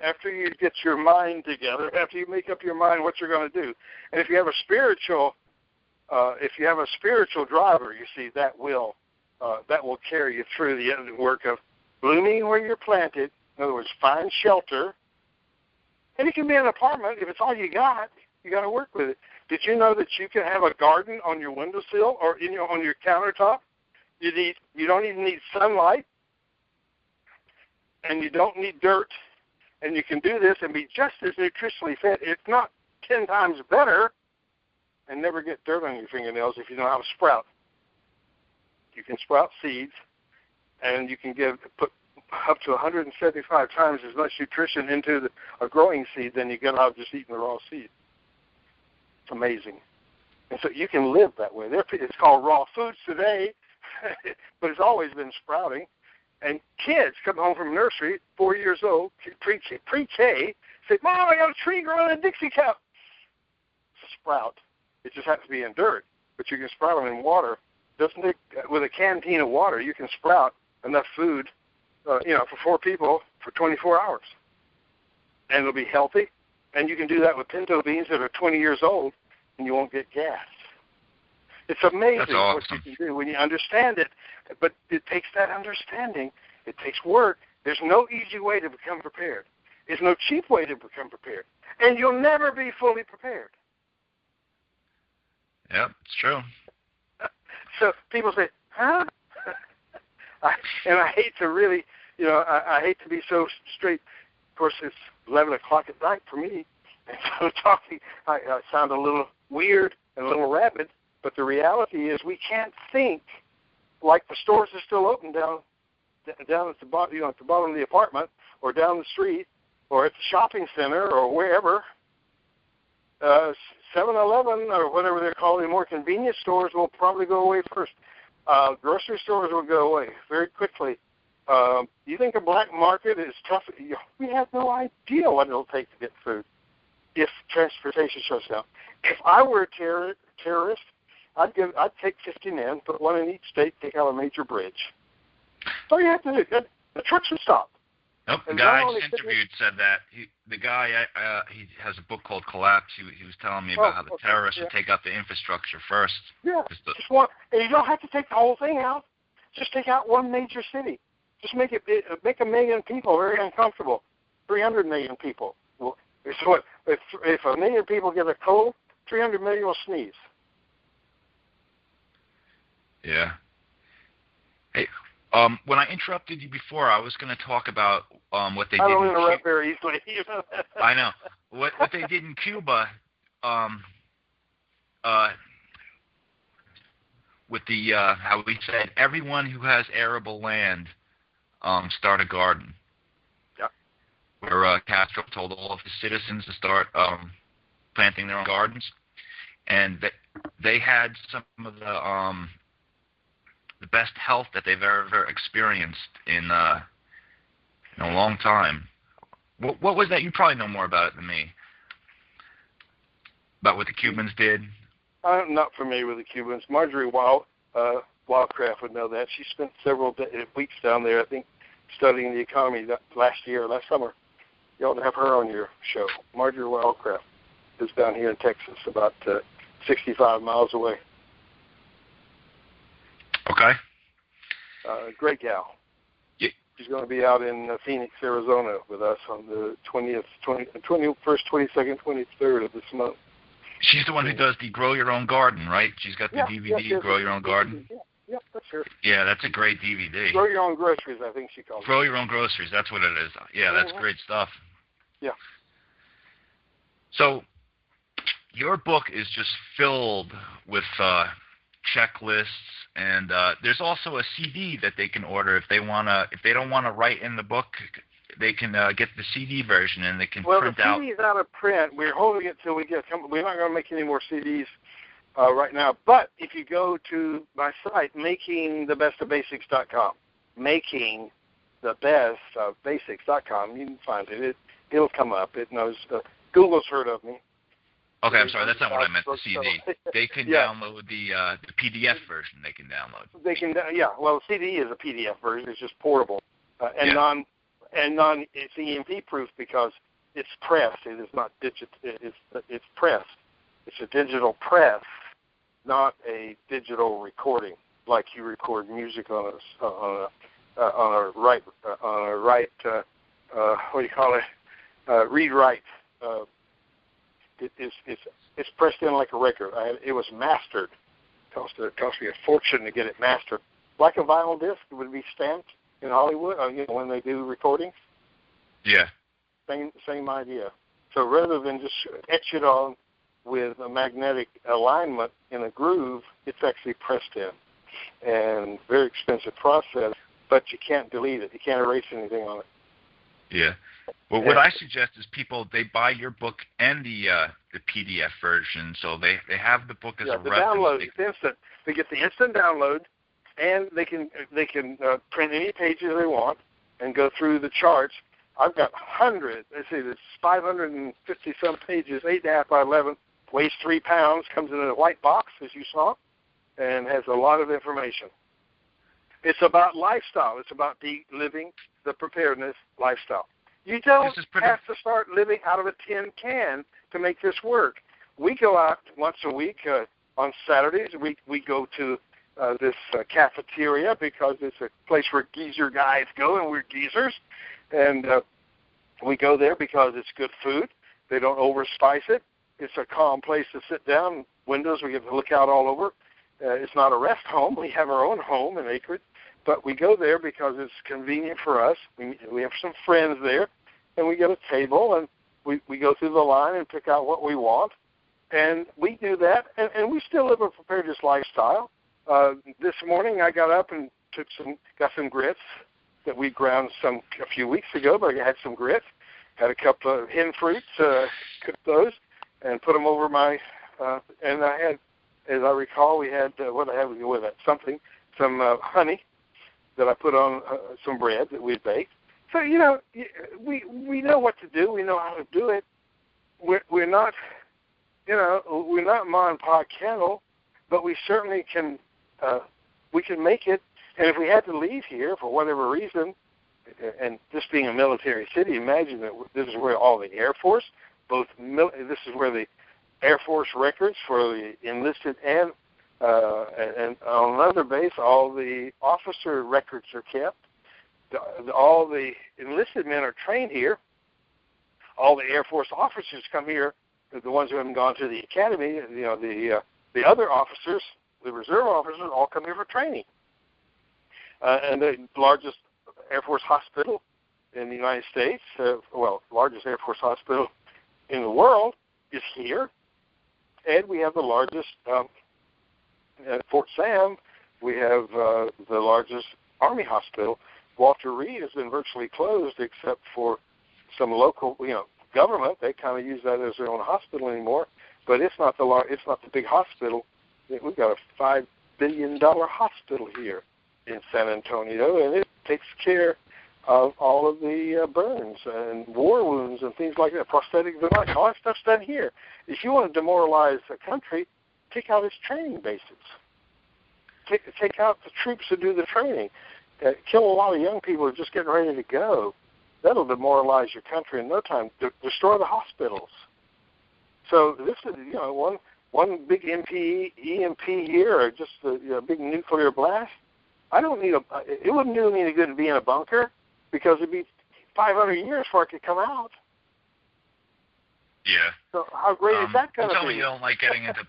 after you get your mind together, after you make up your mind what you're going to do, and if you have a spiritual driver, you see, that will carry you through the work of blooming where you're planted. In other words, find shelter, and it can be an apartment. If it's all you got to work with it. Did you know that you can have a garden on your windowsill or on your countertop? You don't even need sunlight, and you don't need dirt, and you can do this and be just as nutritionally fed, if not 10 times better, and never get dirt on your fingernails if you know how to sprout. You can sprout seeds, and you can put up to 175 times as much nutrition into a growing seed than you get out of just eating the raw seed. It's amazing. And so you can live that way. It's called raw foods today, but it's always been sprouting. And kids come home from nursery, 4 years old, pre-K, say, Mom, I got a tree growing in a Dixie cup. It's a sprout. It just happens to be in dirt, but you can sprout them in water. With a canteen of water, you can sprout enough food, for 4 people for 24 hours. And it'll be healthy. And you can do that with pinto beans that are 20 years old, and you won't get gas. It's amazing what you can do when you understand it, but it takes that understanding. It takes work. There's no easy way to become prepared. There's no cheap way to become prepared. And you'll never be fully prepared. Yep, it's true. So people say, huh? And I hate to really, I hate to be so straight. Of course, it's 11 o'clock at night for me, and so talking, I sound a little weird and a little rapid, but the reality is we can't think like the stores are still open down at the bottom, at the bottom of the apartment, or down the street, or at the shopping center, or wherever. 7-Eleven, or whatever they're calling, more convenience stores will probably go away first. Grocery stores will go away very quickly. You think a black market is tough? We have no idea what it'll take to get food if transportation shuts down. If I were a terrorist, I'd take 50 men, put one in each state, take out a major bridge. That's all you have to do. The trucks would stop. Nope, the guy I just interviewed said that. He has a book called Collapse. He was telling me about how the terrorists would take out the infrastructure first. Yeah, just one, and you don't have to take the whole thing out. Just take out one major city. Just make 1 million people very uncomfortable. 300 million people. Well, so if 1 million people get a cold, 300 million will sneeze. Yeah. Hey, when I interrupted you before, I was going to talk about what they did. I don't interrupt very easily. I know what they did in Cuba. With the how we said everyone who has arable land start a garden. Yeah. Where Castro told all of his citizens to start planting their own gardens, and they had some of the best health that they've ever experienced in a long time. What was that? You probably know more about it than me. About what the Cubans did. I'm not familiar with the Cubans. Marjorie Wildcraft would know that. She spent several weeks down there, I think, studying the economy last summer. You ought to have her on your show. Marjorie Wildcraft is down here in Texas, about 65 miles away. Okay. Great gal. Yeah. She's going to be out in Phoenix, Arizona with us on the 21st, 22nd, 23rd of this month. She's the one who does the Grow Your Own Garden, right? She's got the DVD, Grow Your Own Garden. Yeah, that's her. Yeah, that's a great DVD. Grow Your Own Groceries, I think she calls it. Grow Your Own Groceries, that's what it is. Yeah, that's great stuff. Yeah. So your book is just filled with checklists, and there's also a CD that they can order if they don't want to write in the book. They can get the CD version, and they can print out. Well, the CD is out of print. We're holding it till we get. We're not going to make any more CDs right now. But if you go to my site, makingthebestofbasics.com, makingthebestofbasics.com, you can find it. It'll come up. It knows. Google's heard of me. Okay, I'm sorry. That's not what I meant. The CD. They can download the PDF version. They can download. They can. Yeah. Well, the CD is a PDF version. It's just portable and And it's EMP proof because it's press. It is not digital. It's press. It's a digital press, not a digital recording like you record music on a write what do you call it? Read write. It's pressed in like a record. It was mastered. It cost me a fortune to get it mastered. Like a vinyl disc, it would be stamped in Hollywood, when they do recordings. Yeah. Same idea. So rather than just etch it on with a magnetic alignment in a groove, it's actually pressed in. And very expensive process, but you can't delete it. You can't erase anything on it. Yeah. Well, what I suggest is they buy your book and the PDF version, so they have the book as a reference. Download. It's instant. They get the instant download, and they can print any pages they want and go through the charts. I've got hundreds. Let's see, there's 550 some pages, 8.5 by 11, weighs 3 pounds, comes in a white box as you saw, and has a lot of information. It's about lifestyle. It's about living the preparedness lifestyle. You don't have to start living out of a tin can to make this work. We go out once a week on Saturdays. We go to this cafeteria because it's a place where geezer guys go, and we're geezers. And we go there because it's good food. They don't overspice it. It's a calm place to sit down. Windows, we get to look out all over. It's not a rest home. We have our own home in Acreage. But we go there because it's convenient for us. We have some friends there, and we get a table, and we go through the line and pick out what we want. And we do that, and we still live a preparedness lifestyle. This morning I got up and got some grits that we ground a few weeks ago, but I had some grits, had a couple of hen fruits, cooked those, and put them over my, and I had, as I recall, we had, what I had with that, some honey that I put on some bread that we baked. So, we know what to do. We know how to do it. We're not, we're not Ma and Pa Kettle, but we certainly can, we can make it. And if we had to leave here for whatever reason, and this being a military city, imagine that this is where all the Air Force, this is where the Air Force records for the enlisted and on another base, all the officer records are kept. All the enlisted men are trained here. All the Air Force officers come here. The ones who haven't gone to the academy, the other officers, the reserve officers, all come here for training. And the largest Air Force hospital in the United States, largest Air Force hospital in the world is here. And we have the largest, at Fort Sam, we have the largest Army hospital. Walter Reed has been virtually closed except for some local, government. They kind of use that as their own hospital anymore. But it's not the big hospital. We've got a $5 billion hospital here in San Antonio, and it takes care of all of the burns and war wounds and things like that, prosthetic device. All that stuff's done here. If you want to demoralize a country, take out its training bases. Take out the troops who do the training. Kill a lot of young people who are just getting ready to go. That'll demoralize your country in no time. Destroy the hospitals. So this is, one big EMP here, or just a big nuclear blast. It wouldn't do me any good to be in a bunker because it'd be 500 years before it could come out. Yeah. So how great is that going to be? You told me you don't like getting into.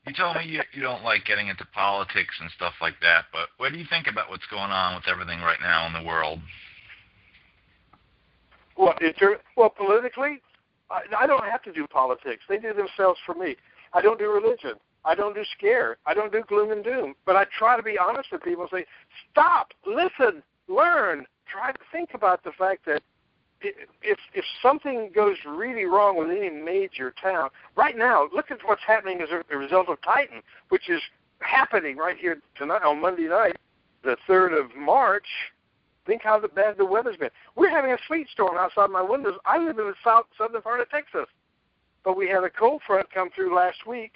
You told me you don't like getting into politics and stuff like that. But what do you think about what's going on with everything right now in the world? Well, politically, I don't have to do politics. They do themselves for me. I don't do religion. I don't do scare. I don't do gloom and doom. But I try to be honest with people and say, stop, listen, learn. Try to think about the fact that if something goes really wrong with any major town, right now, look at what's happening as a result of Titan, which is happening right here tonight on Monday night, the 3rd of March. Think how bad the weather's been. We're having a sleet storm outside my windows. I live in the southern part of Texas. But we had a cold front come through last week,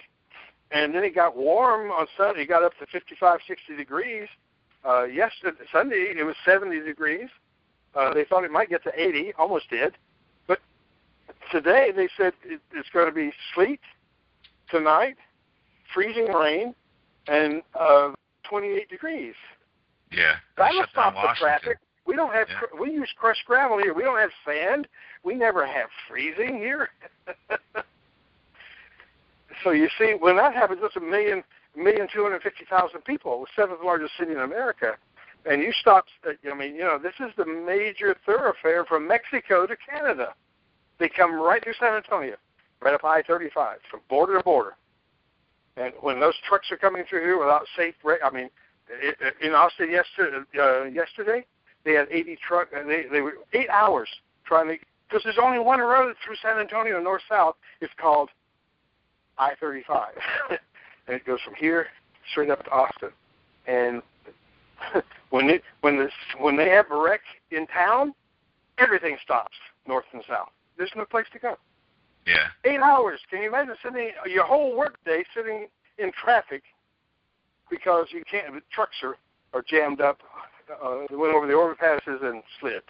and then it got warm on Sunday. It got up to 55, 60 degrees. Sunday, it was 70 degrees. They thought it might get to 80, almost did. But today they said it's going to be sleet tonight, freezing rain, and 28 degrees. Yeah. That'll stop the traffic. We don't have. Yeah. We use crushed gravel here. We don't have sand. We never have freezing here. So you see, when that happens, it's 1,250,000 people, the seventh largest city in America. And you stop. I mean, this is the major thoroughfare from Mexico to Canada. They come right through San Antonio, right up I-35, from border to border. And when those trucks are coming through here without safe, in Austin yesterday, they had 80 trucks. They were 8 hours trying to, because there's only one road through San Antonio, north-south. It's called I-35, and it goes from here straight up to Austin. And when they have a wreck in town, everything stops north and south. There's no place to go. Yeah. 8 hours. Can you imagine sitting your whole workday sitting in traffic because you can't? The trucks are jammed up. They went over the overpasses and slid.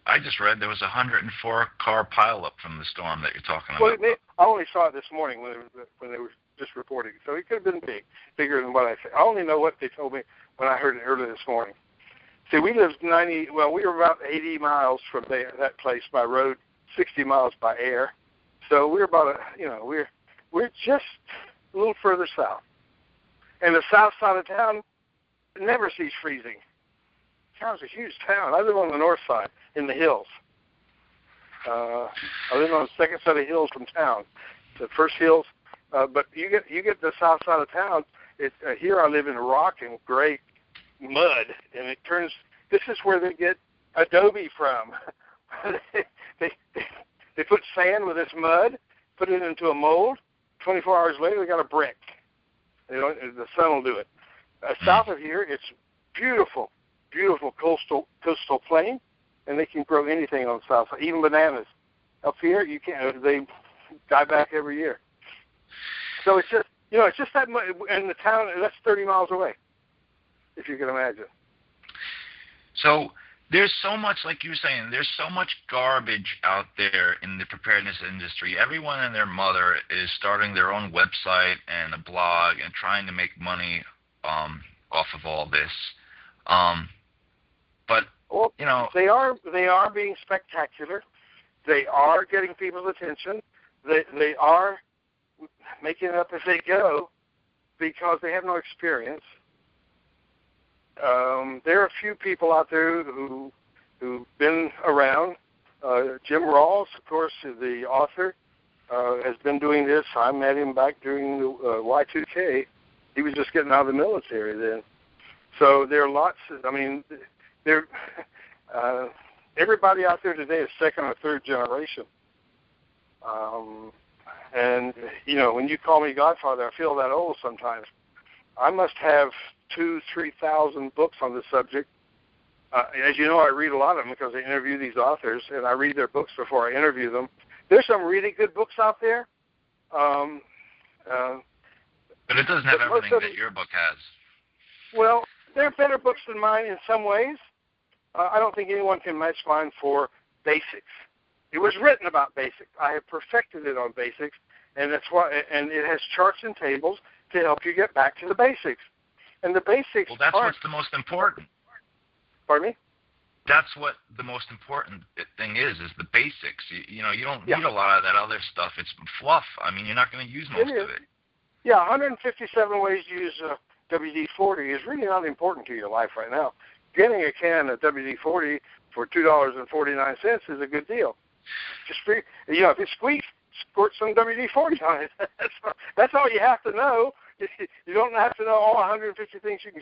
I just read there was a 104-car pileup from the storm that you're talking about. Well, I only saw it this morning when they were just reporting. So it could have been bigger than what I said. I only know what they told me when I heard it earlier this morning. See, we lived we were about 80 miles from that place by road, 60 miles by air. So we're about we're just a little further south. And the south side of town never sees freezing. Town's a huge town. I live on the north side in the hills. I live on the second set of hills from town. The first hills, but you get the south side of town. Here I live in rock and gray mud, and it turns. This is where they get adobe from. They put sand with this mud, put it into a mold. 24 hours later, they got a brick. The sun will do it. South of here, it's beautiful coastal plain, and they can grow anything on the south side, even bananas. Up here, you can't. They die back every year. So it's just, it's just that much, and the town, that's 30 miles away, if you can imagine. So there's so much, like you were saying, there's so much garbage out there in the preparedness industry. Everyone and their mother is starting their own website and a blog and trying to make money off of all this. But they are being spectacular. They are getting people's attention. They are making it up as they go because they have no experience. There are a few people out there who've been around. Jim Rawls, of course, the author, has been doing this. I met him back during the Y2K. He was just getting out of the military then. So there are lots. Everybody out there today is second or third generation. And when you call me Godfather, I feel that old sometimes. I must have 2,000-3,000 books on this subject. As you know, I read a lot of them because I interview these authors, and I read their books before I interview them. There's some really good books out there. But it doesn't have everything that your book has. Well, they're better books than mine in some ways. I don't think anyone can match mine for basics. It was written about basics. I have perfected it on basics, and that's why. And it has charts and tables to help you get back to the basics. And the basics. Well, that's what's the most important. Pardon me? That's what the most important thing is the basics. You don't need a lot of that other stuff. It's fluff. I mean, you're not going to use most of it. Yeah, 157 ways to use WD-40 is really not important to your life right now. Getting a can of WD-40 for $2.49 is a good deal. Just if it squeaks, squirt some WD-40 on it. That's all you have to know. You don't have to know all 150 things you can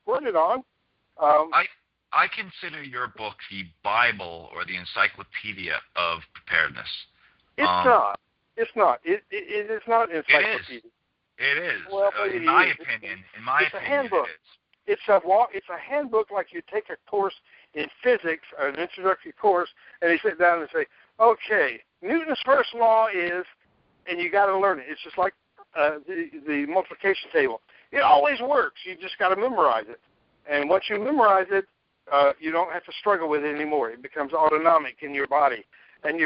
squirt it on. I consider your book the Bible or the encyclopedia of preparedness. It's not. It's not. It is not an encyclopedia. It is. Well, in my opinion, it's a handbook. It's a handbook like you take a course in physics, or an introductory course, and you sit down and say, okay, Newton's first law is, and you got to learn it. It's just like the multiplication table. It always works. You just got to memorize it. And once you memorize it, you don't have to struggle with it anymore. It becomes autonomic in your body, and